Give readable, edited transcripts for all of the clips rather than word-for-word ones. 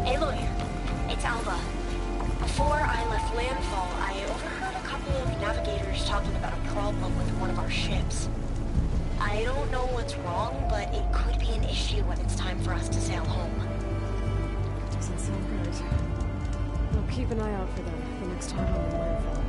Aloy, it's Alba. Before I left landfall, I overheard a couple of navigators talking about a problem with one of our ships. I don't know what's wrong, but it could be an issue when it's time for us to sail home. Doesn't sound good. We'll keep an eye out for them the next time I'm in landfall.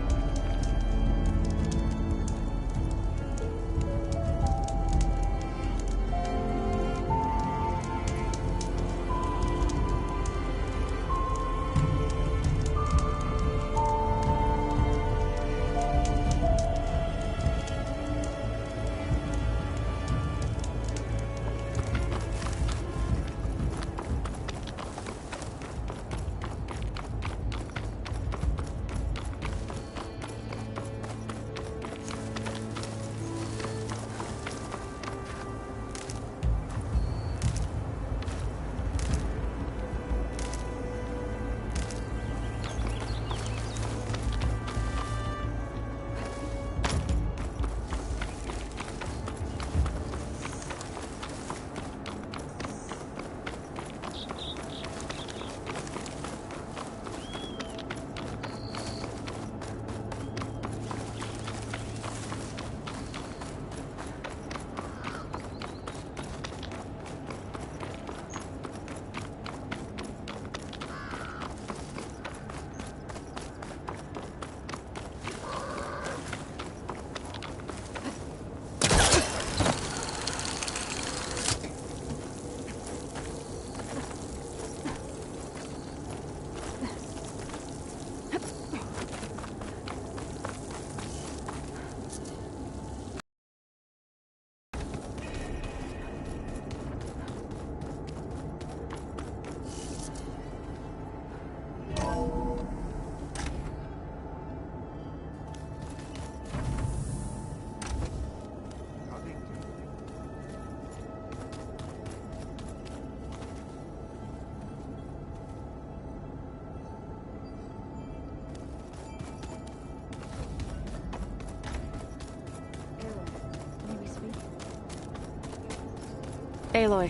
Aloy,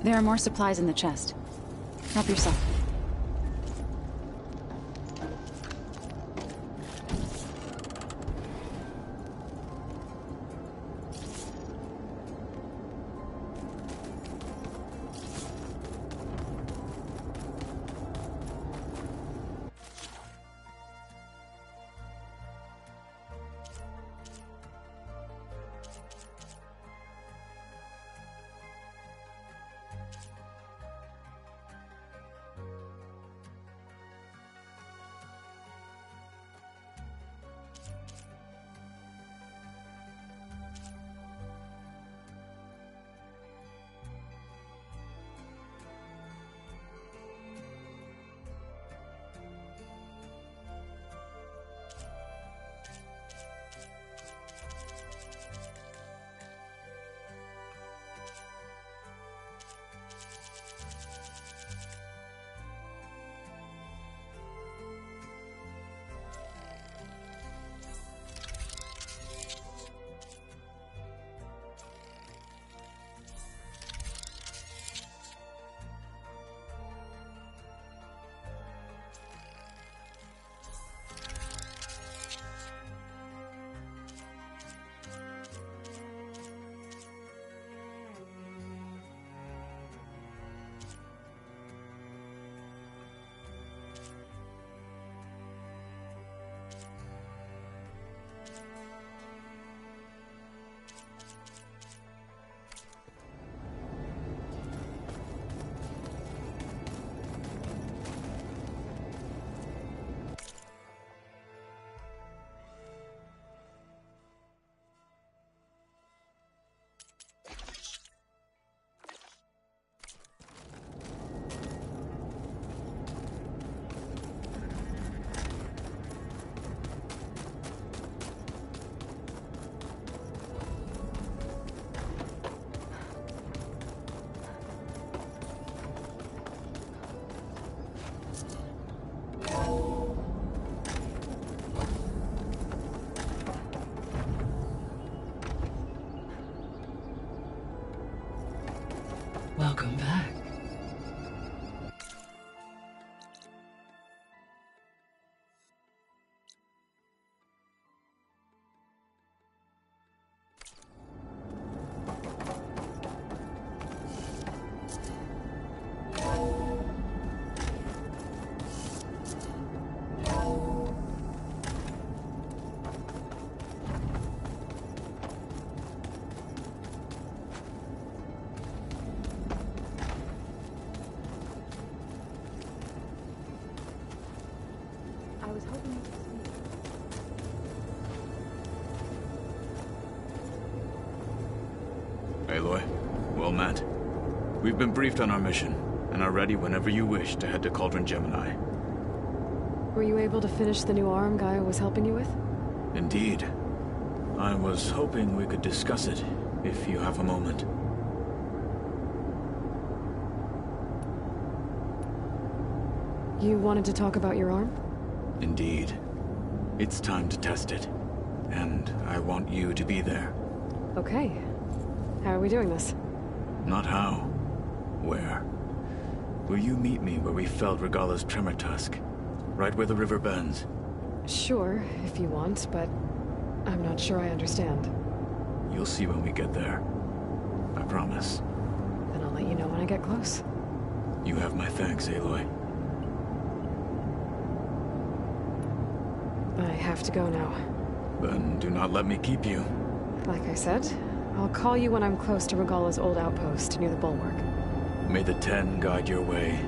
there are more supplies in the chest. Help yourself. was hoping you could speak. Aloy, well met. We've been briefed on our mission, and are ready whenever you wish to head to Cauldron Gemini. Were you able to finish the new arm Gaia was helping you with? Indeed. I was hoping we could discuss it, if you have a moment. You wanted to talk about your arm? Indeed. It's time to test it. And I want you to be there. Okay. How are we doing this? Not how. Where? Will you meet me where we felled Regala's tremor tusk? Right where the river bends? Sure, if you want, but I'm not sure I understand. You'll see when we get there. I promise. Then I'll let you know when I get close. You have my thanks, Aloy. I have to go now. Then do not let me keep you. Like I said, I'll call you when I'm close to Regala's old outpost near the bulwark. May the Ten guide your way.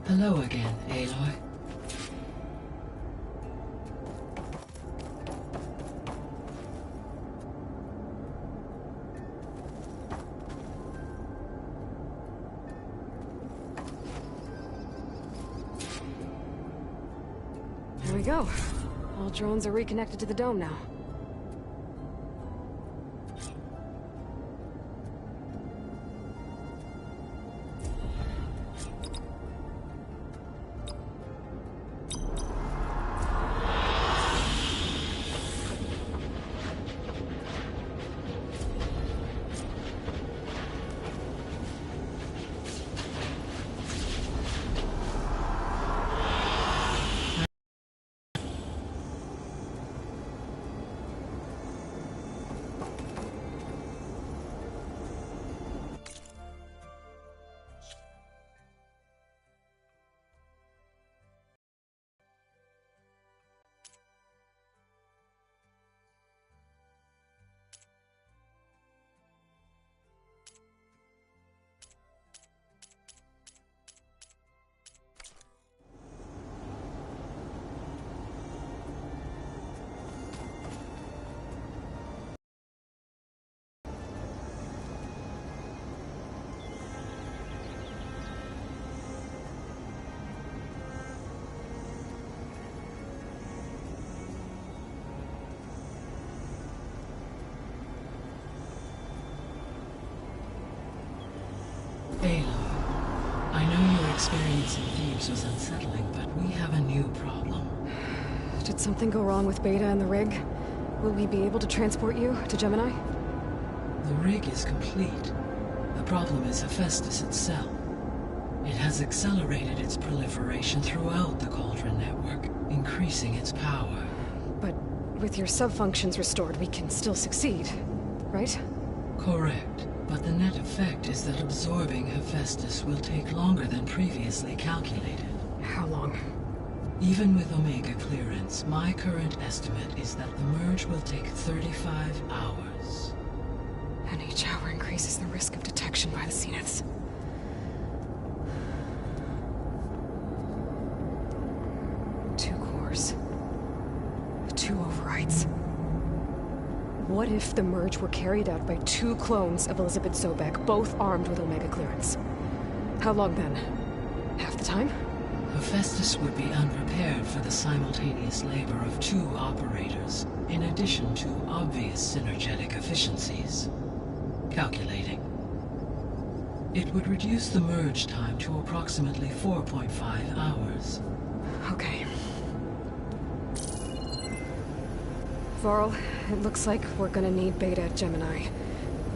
Hello again, Aloy. Here we go. All drones are reconnected to the dome now. Aloy, I know your experience in Thebes was unsettling, but we have a new problem. Did something go wrong with Beta and the rig? Will we be able to transport you to Gemini? The rig is complete. The problem is Hephaestus itself. It has accelerated its proliferation throughout the Cauldron network, increasing its power. But with your sub-functions restored, we can still succeed, right? Correct. But the net effect is that absorbing Hephaestus will take longer than previously calculated. How long? Even with Omega clearance, my current estimate is that the merge will take 35 hours. And each hour increases the risk of detection by the Zeniths. Two cores. Two overrides. What if the merge were carried out by two clones of Elizabeth Sobek, both armed with Omega clearance? How long then? Half the time? Hephaestus would be unprepared for the simultaneous labor of two operators, in addition to obvious synergetic efficiencies. Calculating. It would reduce the merge time to approximately 4.5 hours. Okay. Varl, it looks like we're gonna need Beta at Gemini.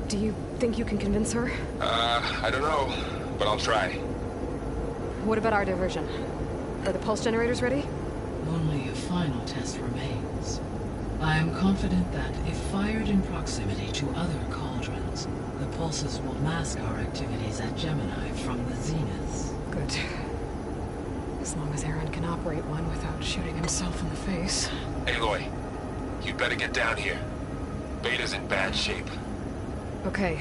Do you think you can convince her? I don't know, but I'll try. What about our diversion? Are the pulse generators ready? Only a final test remains. I am confident that if fired in proximity to other cauldrons, the pulses will mask our activities at Gemini from the zeniths. Good. As long as Aaron can operate one without shooting himself in the face. Aloy, you better get down here. Beta's in bad shape. Okay.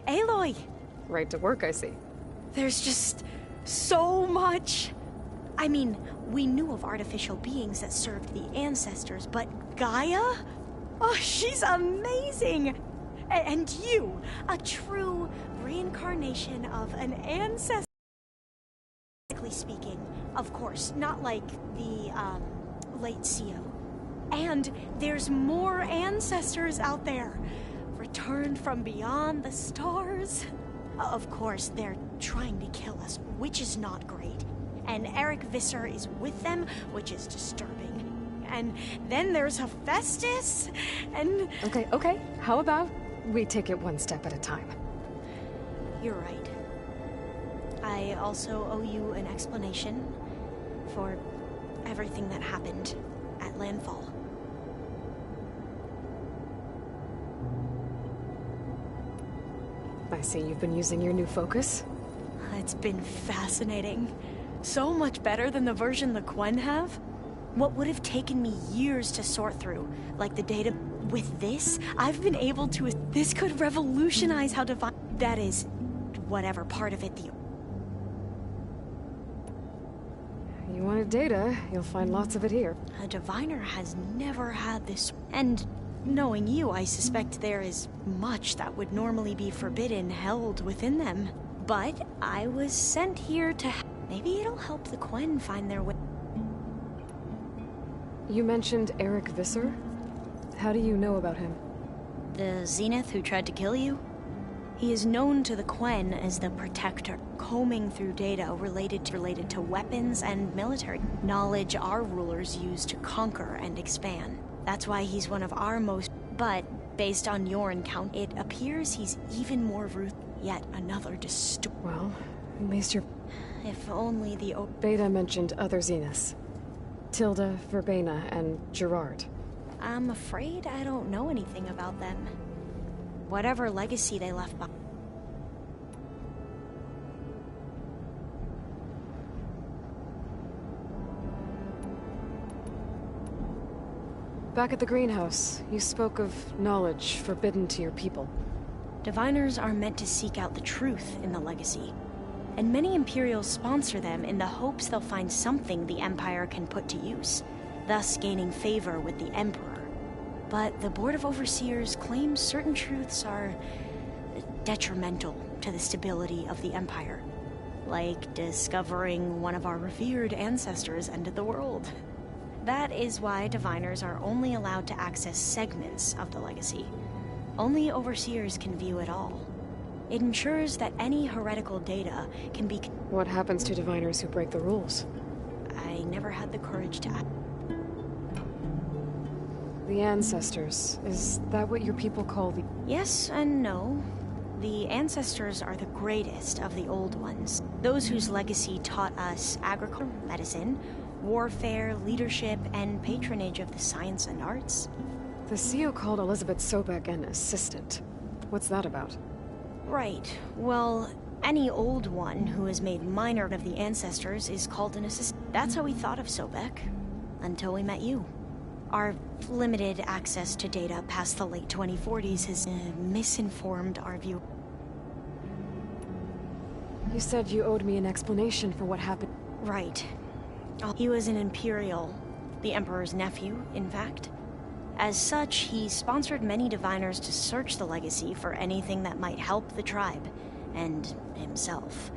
Aloy! Right to work, I see. There's just so much. I mean, we knew of artificial beings that served the ancestors, but Gaia? Oh, she's amazing! And you, a true reincarnation of an ancestor. Speaking, of course, not like the, late CO. And there's more ancestors out there. Returned from beyond the stars. Of course, they're trying to kill us, which is not great. And Eric Visser is with them, which is disturbing. And then there's Hephaestus, and... Okay. How about we take it one step at a time? You're right. I also owe you an explanation for everything that happened at Landfall. I see you've been using your new focus. It's been fascinating. So much better than the version the Quen have. What would have taken me years to sort through, like the data with this, I've been able to... This could revolutionize how divine... That is, whatever part of it the... You wanted data, you'll find lots of it here. A diviner has never had this... And knowing you, I suspect there is much that would normally be forbidden held within them. But I was sent here to... Maybe it'll help the Quen find their way... You mentioned Eric Visser? How do you know about him? The Zenith who tried to kill you? He is known to the Quen as the Protector, combing through data related to weapons and military knowledge our rulers use to conquer and expand. That's why he's one of our most... But, based on your encounter, it appears he's even more yet another Well, at least you're... If only the... Beta mentioned other Zeniths. Tilda, Verbena, and Gerard. I'm afraid I don't know anything about them. Whatever legacy they left behind. Back at the greenhouse, you spoke of knowledge forbidden to your people. Diviners are meant to seek out the truth in the legacy, and many Imperials sponsor them in the hopes they'll find something the Empire can put to use, thus gaining favor with the Emperor. But the Board of Overseers claims certain truths are detrimental to the stability of the Empire, like discovering one of our revered ancestors ended the world. That is why Diviners are only allowed to access segments of the legacy. Only Overseers can view it all. It ensures that any heretical data can be... What happens to Diviners who break the rules? I never had the courage to act. The Ancestors, is that what your people call the... Yes and no. The Ancestors are the greatest of the old ones. Those whose legacy taught us agriculture, medicine, warfare, leadership, and patronage of the science and arts. The CO called Elizabeth Sobek an assistant. What's that about? Right. Well, Any old one who has made minor of the ancestors is called an assistant. That's how we thought of Sobek, until we met you. Our limited access to data past the late 2040s has misinformed our view. You said you owed me an explanation for what happened. Right. He was an Imperial, the Emperor's nephew, in fact. As such, he sponsored many diviners to search the legacy for anything that might help the tribe, and himself.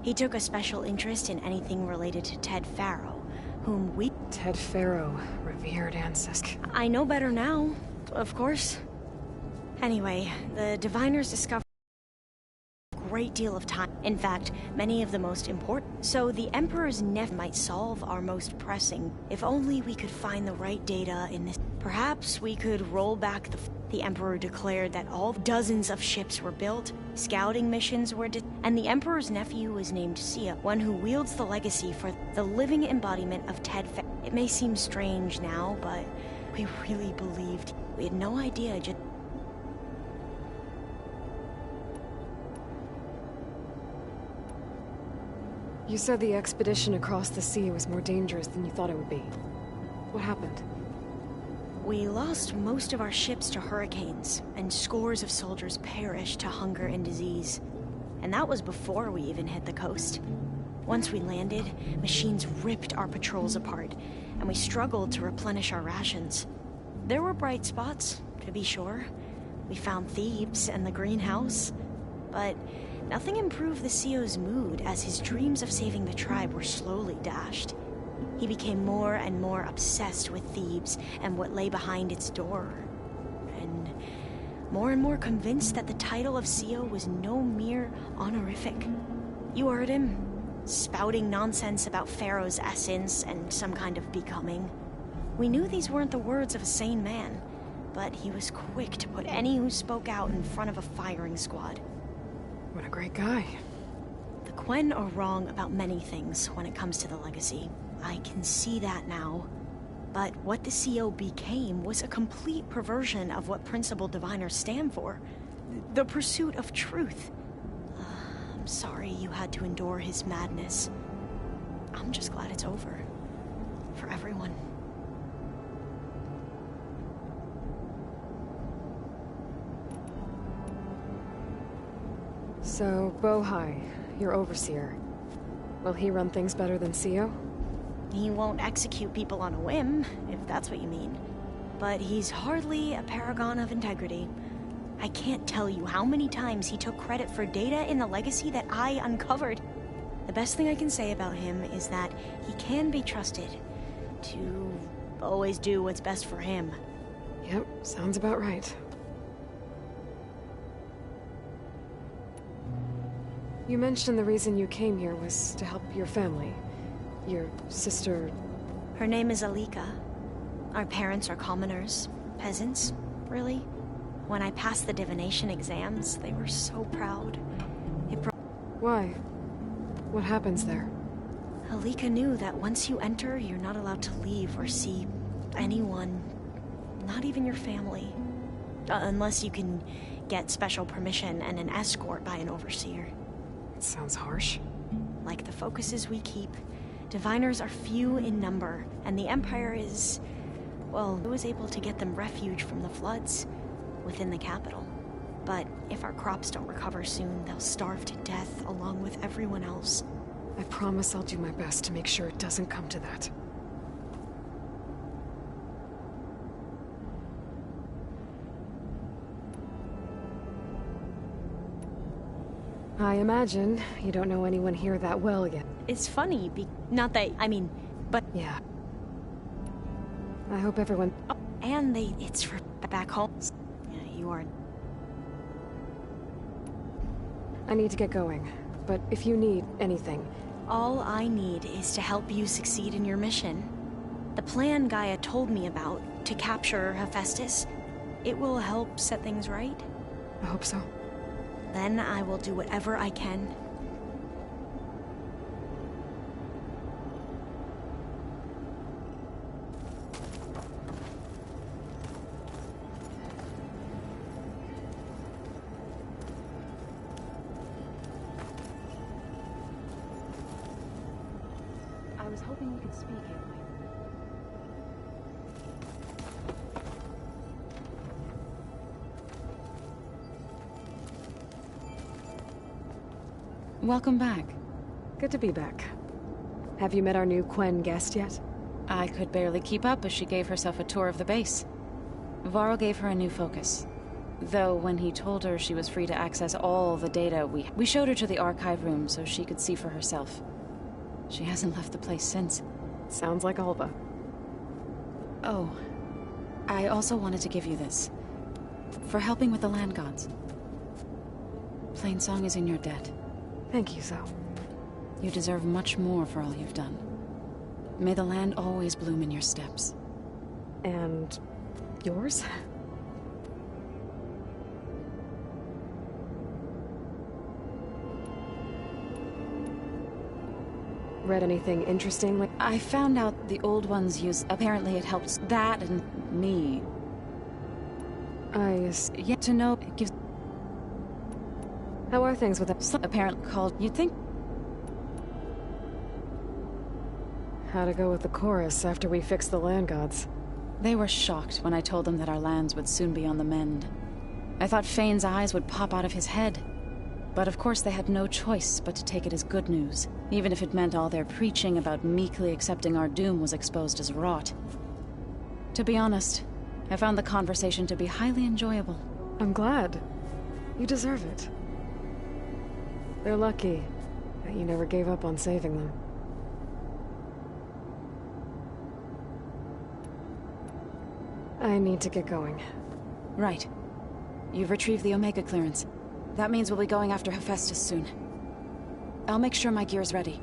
He took a special interest in anything related to Ted Farrow, whom we— Ted Farrow, revered ancestor. I know better now, of course. Anyway, the diviners discovered a great deal of time. In fact, many of the most important. So the Emperor's nephew might solve our most pressing, if only we could find the right data in this. Perhaps we could roll back the Emperor declared that all dozens of ships were built, scouting missions were and the Emperor's nephew was named Sia, one who wields the legacy for the living embodiment of Ted Farrow. It may seem strange now, but we really believed. We had no idea just— You said the expedition across the sea was more dangerous than you thought it would be. What happened? We lost most of our ships to hurricanes, and scores of soldiers perished to hunger and disease. And that was before we even hit the coast. Once we landed, machines ripped our patrols apart, and we struggled to replenish our rations. There were bright spots, to be sure. We found Thebes and the greenhouse, but nothing improved the CEO's mood as his dreams of saving the tribe were slowly dashed. He became more and more obsessed with Thebes and what lay behind its door, and more convinced that the title of CEO was no mere honorific. You heard him, spouting nonsense about Pharaoh's essence and some kind of becoming. We knew these weren't the words of a sane man, but he was quick to put any who spoke out in front of a firing squad. What a great guy. The Quen are wrong about many things when it comes to the legacy. I can see that now. But what the CO became was a complete perversion of what principal diviners stand for. The pursuit of truth. I'm sorry you had to endure his madness. I'm just glad it's over. For everyone. So, Bohai, your overseer. Will he run things better than CEO? He won't execute people on a whim, if that's what you mean. But he's hardly a paragon of integrity. I can't tell you how many times he took credit for data in the legacy that I uncovered. The best thing I can say about him is that he can be trusted to always do what's best for him. Yep, sounds about right. You mentioned the reason you came here was to help your family. Your sister... Her name is Alika. Our parents are commoners. Peasants, really. When I passed the divination exams, they were so proud. Why? What happens there? Alika knew that once you enter, you're not allowed to leave or see anyone. Not even your family. Unless you can get special permission and an escort by an overseer. It sounds harsh. Like the focuses we keep, diviners are few in number, and the Empire is... well, I was able to get them refuge from the floods within the capital. But if our crops don't recover soon, they'll starve to death along with everyone else. I promise I'll do my best to make sure it doesn't come to that. I imagine you don't know anyone here that well yet. It's funny, not that, I mean, but... Yeah. I hope everyone... Oh, and it's for back home. Yeah, you are... I need to get going, but if you need anything... All I need is to help you succeed in your mission. The plan Gaia told me about, to capture Hephaestus, it will help set things right. I hope so. Then I will do whatever I can. was hoping we could speak, Aloy. Welcome back. Good to be back. Have you met our new Quen guest yet? I could barely keep up as she gave herself a tour of the base. Varl gave her a new focus. Though when he told her she was free to access all the data, we showed her to the archive room so she could see for herself. She hasn't left the place since. Sounds like Alba. Oh, I also wanted to give you this. For helping with the land gods. Plainsong is in your debt. Thank you, Zo. You deserve much more for all you've done. May the land always bloom in your steps. And yours? Read anything interesting? I found out the old ones use... Apparently it helps that and me. Yet to know it gives... How are things with Some apparent called... You'd think... How to go with the chorus after we fix the land gods? They were shocked when I told them that our lands would soon be on the mend. I thought Fane's eyes would pop out of his head. But of course they had no choice but to take it as good news, even if it meant all their preaching about meekly accepting our doom was exposed as rot. To be honest, I found the conversation to be highly enjoyable. I'm glad. You deserve it. They're lucky that you never gave up on saving them. I need to get going. Right. You've retrieved the Omega clearance. That means we'll be going after Hephaestus soon. I'll make sure my gear's ready.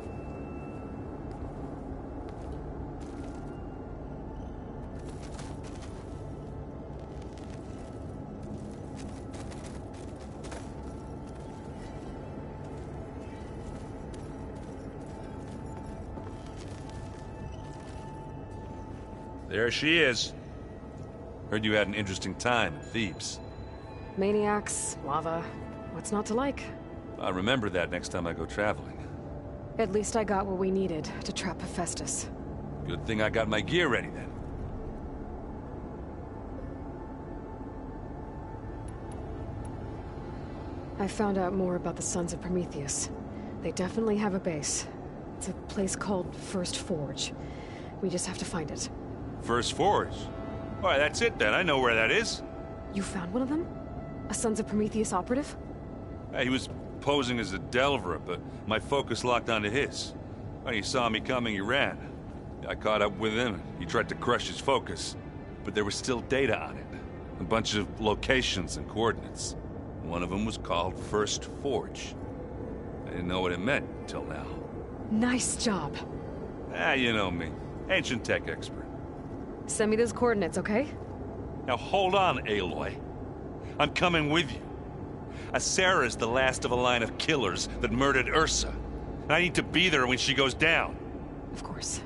There she is. Heard you had an interesting time in Thebes. Maniacs, lava, what's not to like? I'll remember that next time I go traveling. At least I got what we needed to trap Hephaestus. Good thing I got my gear ready then. I found out more about the Sons of Prometheus. They definitely have a base. It's a place called First Forge. We just have to find it. First Forge? Why, that's it then. I know where that is. You found one of them? A Sons of Prometheus operative? He was posing as a Delver, but my focus locked onto his. When he saw me coming, he ran. I caught up with him. He tried to crush his focus, but there was still data on it. A bunch of locations and coordinates. One of them was called First Forge. I didn't know what it meant until now. Nice job. You know me. Ancient tech expert. Send me those coordinates, okay? Now hold on, Aloy. I'm coming with you. Asera's the last of a line of killers that murdered Ursa. I need to be there when she goes down. Of course.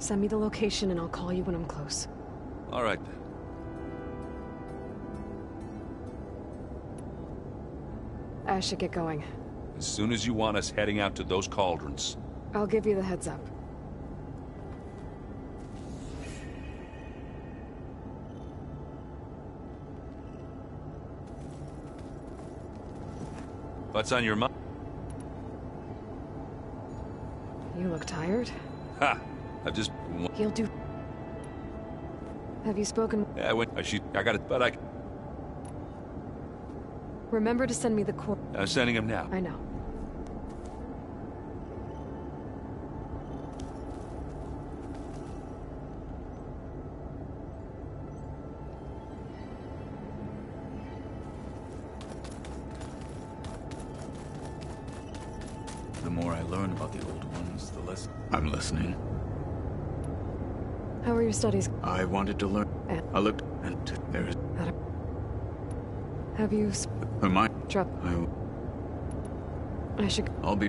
Send me the location and I'll call you when I'm close. All right then. I should get going. As soon as you want us heading out to those cauldrons. I'll give you the heads up. What's on your mind? You look tired. Ha! I've just... He'll do... Have you spoken... I got it, but I... Remember to send me the I'm sending him now. I know. The more I learn about the old ones, the less... I'm listening. How are your studies? I wanted to learn. I looked, and there's... Have you... Her mind... Drop... I should... I'll be...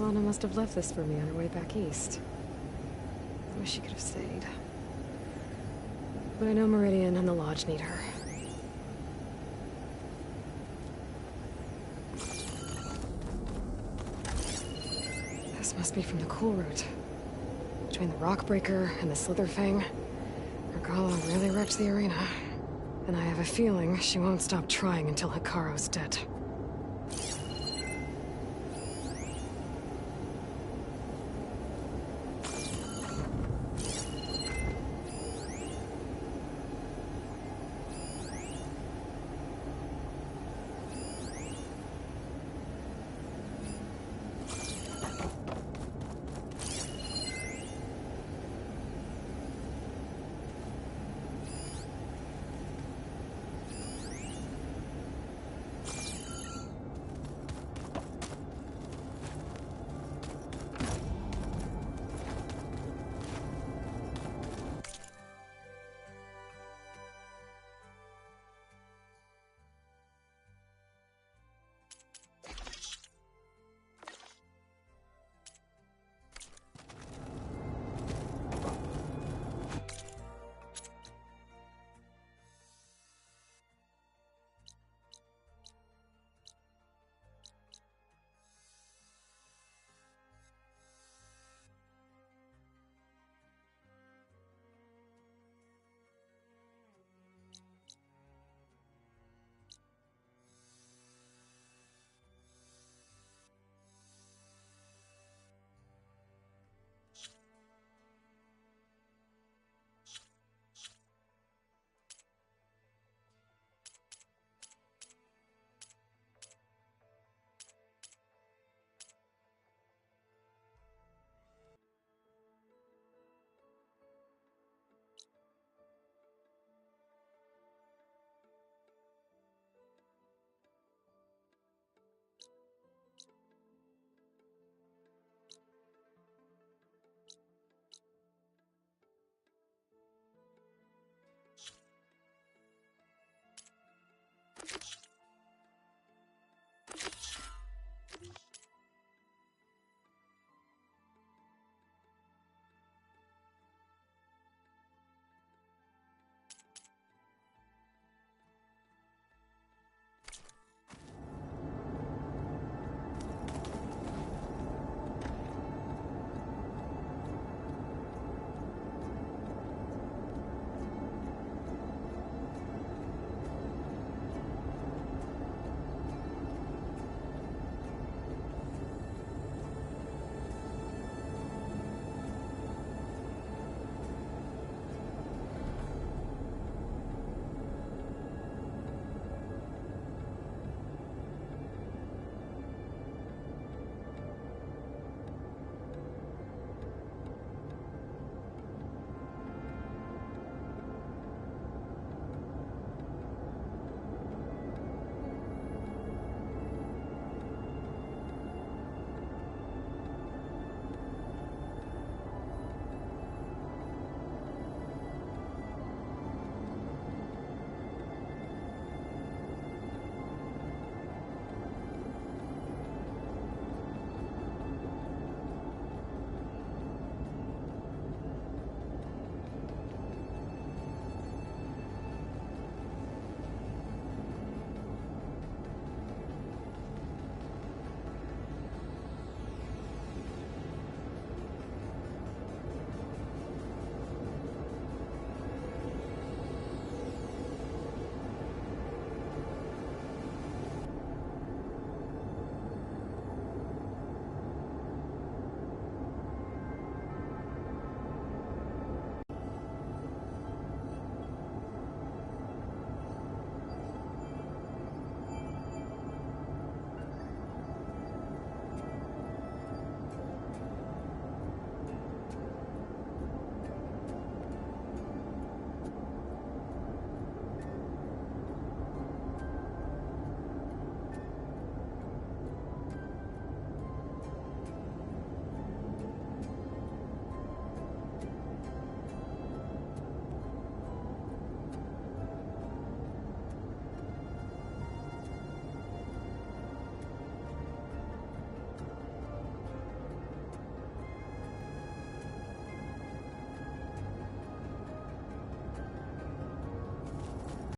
Alana must have left this for me on her way back east. I wish she could have stayed. But I know Meridian and the Lodge need her. This must be from the Cool Route. Between the Rockbreaker and the Slitherfang, Regala really wrecked the arena. And I have a feeling she won't stop trying until Hikaru's dead.